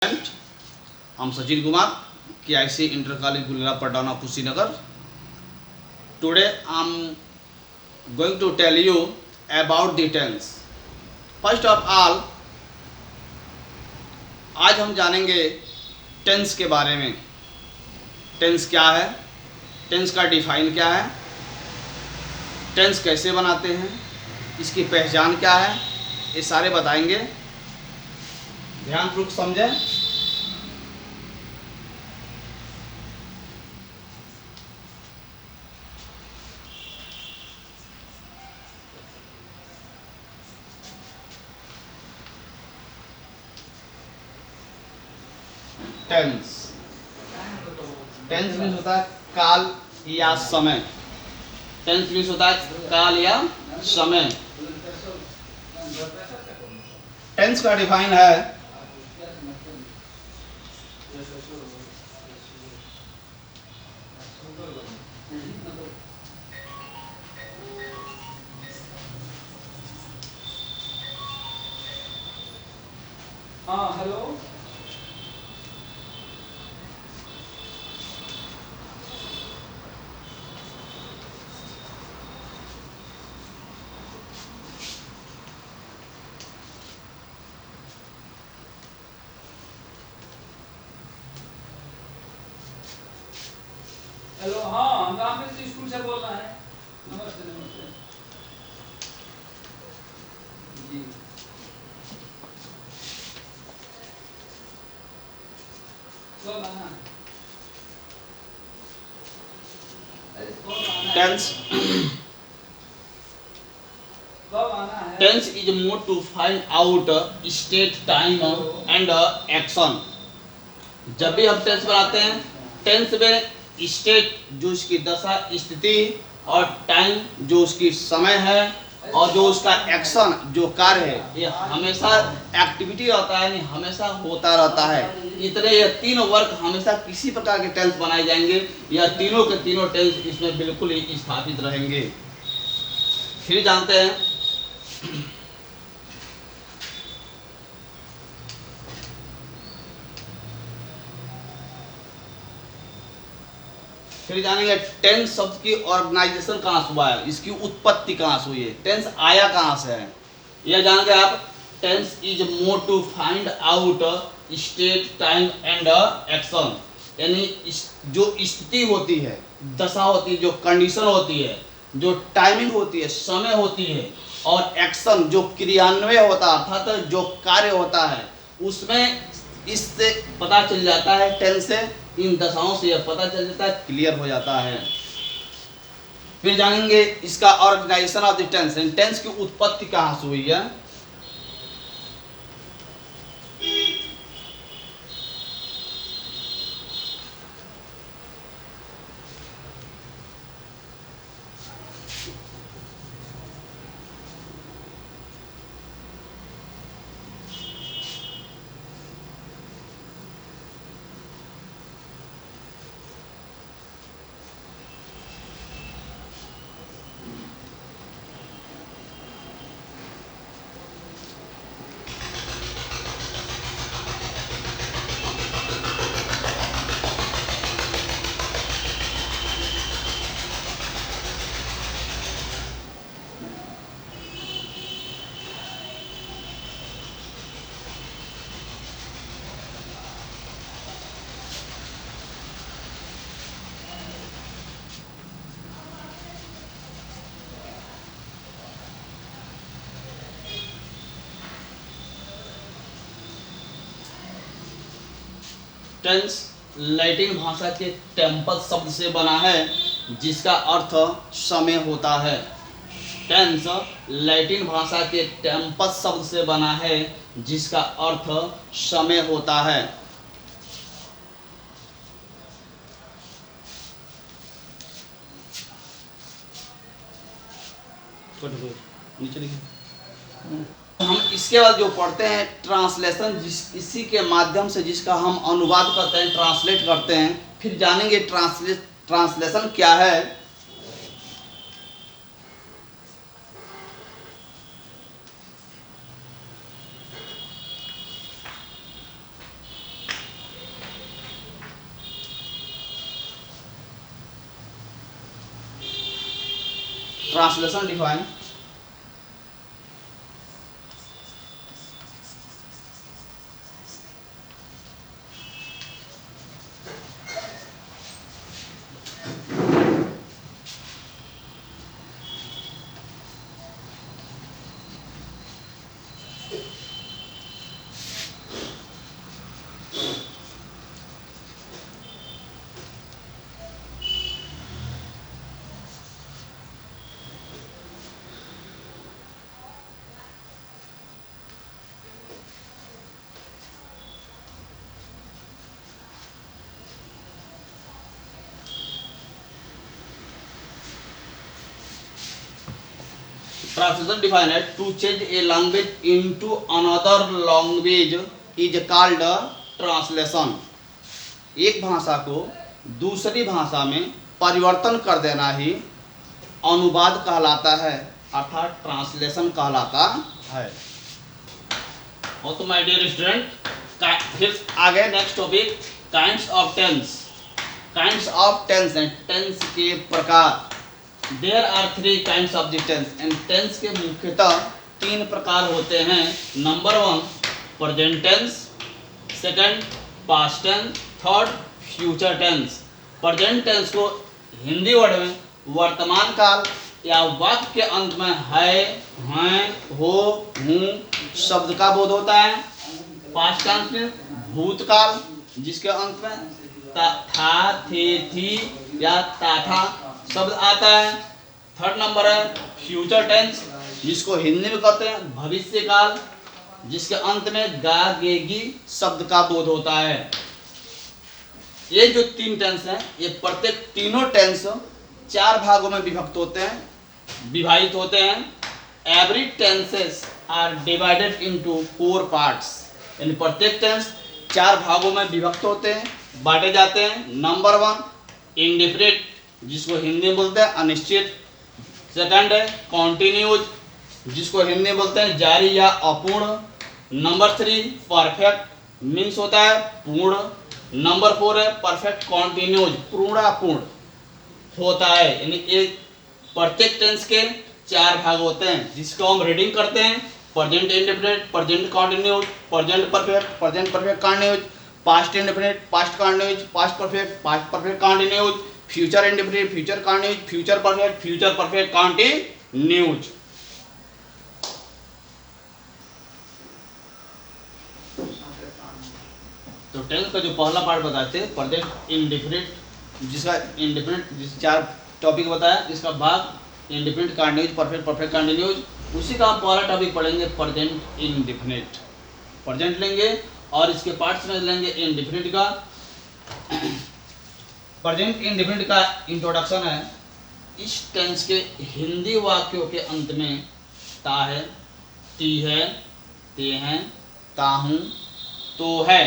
I'm Sachin Kumar, KIC Inter College Gulera Padana Kushinagar. Today I'm going to tell you about the tense. First of all, आज हम जानेंगे tense के बारे में। Tense क्या है, टेंस का डिफाइन क्या है, टेंस कैसे बनाते हैं, इसकी पहचान क्या है, ये सारे बताएंगे। ध्यानपूर्वक समझें। टेंस टेंस मीन्स होता है काल या समय। टेंस मीन्स होता है काल या समय। टेंस का डिफाइन है हेलो। हेलो, हाँ, हम रामकृष्ण स्कूल से बोल रहे हैं। नमस्ते नमस्ते जी। कब आना है? अरे कब आना है? टेंस कब आना है? Tense is mode to find out state, time and action. जब भी हम टेंस बनाते हैं, टेंस में स्टेट जो उसकी दशा स्थिति और टाइम जो उसकी समय है और जो उसका एक्शन जो कार्य है, ये हमेशा एक्टिविटी रहता है, यानी हमेशा होता रहता है। इतने ये तीनों वर्क हमेशा किसी प्रकार के टेंस बनाए जाएंगे, या तीनों के तीनों टेंस इसमें बिल्कुल ही स्थापित रहेंगे। फिर जानते हैं फिर जानेंगे टेंस शब्द की ऑर्गेनाइजेशन कहाँ से हुआ है, इसकी उत्पत्ति कहाँ से हुई है, टेंस आया कहाँ से है, यह जानेंगे आप। Tense is mode to find out state, time and action, यानी जो स्थिति होती है, दशा होती है, जो कंडीशन होती है, जो टाइमिंग होती है, समय होती है, और एक्शन जो क्रियान्वय होता है, अर्थात जो कार्य होता है, उसमें इससे पता चल जाता है। टेंस से, इन दशाओं से यह पता चल जाता है, क्लियर हो जाता है। फिर जानेंगे इसका organisation of the tense, tense की उत्पत्ति कहाँ से हुई है। टेंस लैटिन भाषा के टेम्पस शब्द से बना है, जिसका अर्थ समय होता है। टेंस लैटिन भाषा के टेम्पस शब्द से बना है, जिसका अर्थ समय होता है। नीचे लिखिए। हम इसके बाद जो पढ़ते हैं ट्रांसलेशन, इसी के माध्यम से जिसका हम अनुवाद करते हैं, ट्रांसलेट करते हैं। फिर जानेंगे ट्रांसलेशन क्या है। Translation define. Translation defined as to change a language into another language is called translation। एक भाषा को दूसरी भाषा में परिवर्तन कर देना ही अनुवाद कहलाता है, अर्थात ट्रांसलेशन कहलाता है। और तो माय डियर स्टूडेंट, फिर आगे next topic kinds of tense. Kinds of tense and tense के प्रकार। There are 3 kinds of the tense and tense के मुख्यतः 3 प्रकार होते हैं। Number 1 present tense, second past tense, third future tense. Present tense को हिंदी वर्ड में वर्तमान काल या वाक्य के अंत में है, हैं, हो, हूँ शब्द का बोध होता है। पास्ट टेंस में भूतकाल जिसके अंत में था, थे, थी या था शब्द आता है। थर्ड नंबर है फ्यूचर टेंस जिसको हिंदी में कहते हैं भविष्य काल, जिसके अंत में गा, गेगी शब्द का बोध होता है। ये जो 3 टेंस हैं, ये प्रत्येक तीनों टेंस 4 भागों में विभाजित होते हैं। Every tenses are divided into 4 parts. यानी प्रत्येक टेंस 4 भागों में विभक्त होते हैं, बांटे जाते हैं। नंबर 1 इंडेफिनिट जिसको हिंदी में बोलते हैं अनिश्चित। सेकंड है कॉन्टिन्यूज जिसको हिंदी में बोलते हैं जारी या अपूर्ण। नंबर 3 परफेक्ट मीन्स होता है पूर्ण। नंबर 4 है परफेक्ट कॉन्टिन्यूज पूर्णापूर्ण होता है। यानी एक प्रत्येक टेंस के 4 भाग होते हैं जिसको हम रीडिंग करते हैं। Present indefinite, present continues, present perfect continues, past indefinite, past continues, past perfect continues, future indefinite, future continues, future perfect continues. तो टेंस का जो पहला पार्ट बताते हैं प्रेजेंट इंडेफिनिट, जिस 4 टॉपिक बताया, इसका भाग इंडेफिनिट कॉन्टिन्यूज, परफेक्ट कॉन्टिन्यूज। उसी का हम पहला टॉपिक पढ़ेंगे प्रेजेंट इंडेफिनिट। प्रेजेंट लेंगे और इसके पार्ट्स में लेंगे इंडेफिनिट का। प्रेजेंट इंडेफिनिट का इंट्रोडक्शन है। इस टेंस के हिंदी वाक्यों के अंत में ता है, ती है, ते हैं, ताहूं, तो है,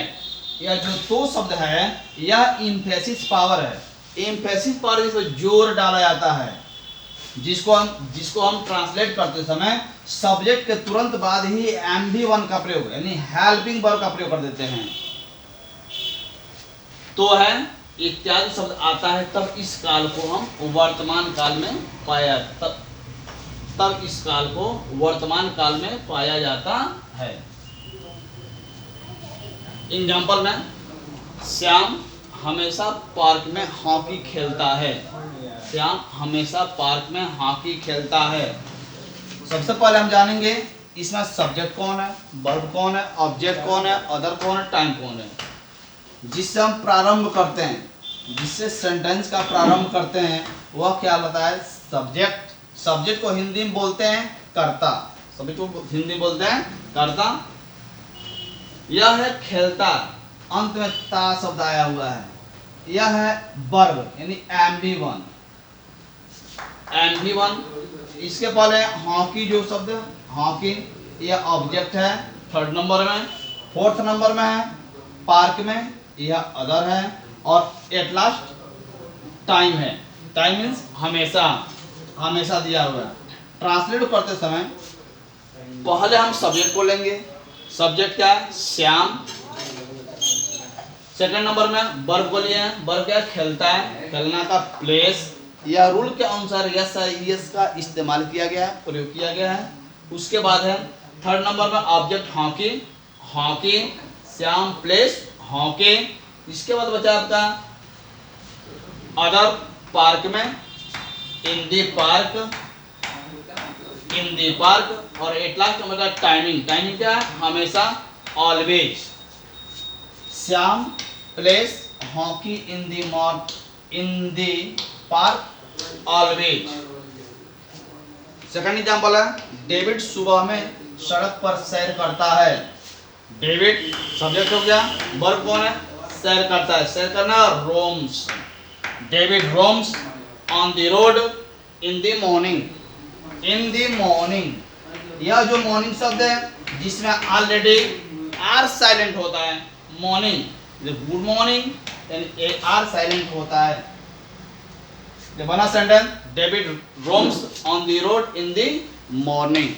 यह जो तो शब्द है यह इम्फेसिस पावर है। इम्फेसिस पावर जिसमें जोर डाला जाता है, जिसको हम ट्रांसलेट करते समय सब्जेक्ट के तुरंत बाद ही MV1 का प्रयोग यानी हेल्पिंग वर्ब का प्रयोग कर देते हैं। तो है इत्यादि शब्द आता है तब इस काल को हम वर्तमान काल में तब इस काल को वर्तमान काल में पाया जाता है। एग्जाम्पल में श्याम हमेशा पार्क में हॉकी खेलता है। श्याम हमेशा पार्क में हॉकी खेलता है। सबसे पहले हम जानेंगे इसमें सब्जेक्ट कौन है, वर्ब कौन है, ऑब्जेक्ट कौन है, अदर कौन है, टाइम कौन है। जिससे हम प्रारंभ करते हैं, जिससे सेंटेंस का प्रारंभ करते हैं, वह क्या होता है सब्जेक्ट। सब्जेक्ट को हिंदी में बोलते हैं कर्ता। सब्जेक्ट को हिंदी में बोलते हैं कर्ता। यह है खेलता, अंत में ता शब्द आया हुआ है। यह है वर्ब यानी MV1। इसके पहले हॉकी जो शब्द हॉकी यह ऑब्जेक्ट है 3rd नंबर में। 4th नंबर में है पार्क में, यह अदर है। और एट लास्ट टाइम है। टाइम मीन्स हमेशा दिया हुआ है। ट्रांसलेट करते समय पहले हम सब्जेक्ट को लेंगे। सब्जेक्ट क्या है श्याम। 2nd नंबर में वर्ब को लिए हैं। वर्ब क्या है खेलता है, खेलना का प्लेस यह रूल के अनुसार यस का इस्तेमाल किया गया है, प्रयोग किया गया है। उसके बाद है थर्ड नंबर में object hockey, hockey Shyam place hockey. इसके बाद बचा आपका अदर पार्क में इन दी पार्क, इन दी पार्क। और एट लास्ट नंबर का टाइमिंग, टाइमिंग क्या है? हमेशा, always. Shyam place hockey in the park always. Second example है डेविड सुबह में सड़क पर सैर करता है। डेविड सब्जेक्ट हो गया, वर्ब कौन है? सैर करता है, सैर करना, roams. David roams on the road in the morning, in the morning. यह जो मॉर्निंग शब्द है जिसमें ऑलरेडी आर साइलेंट होता है, मॉर्निंग, गुड मॉर्निंग यानी आर साइलेंट होता है। The बना sentence David roams on the road in the morning.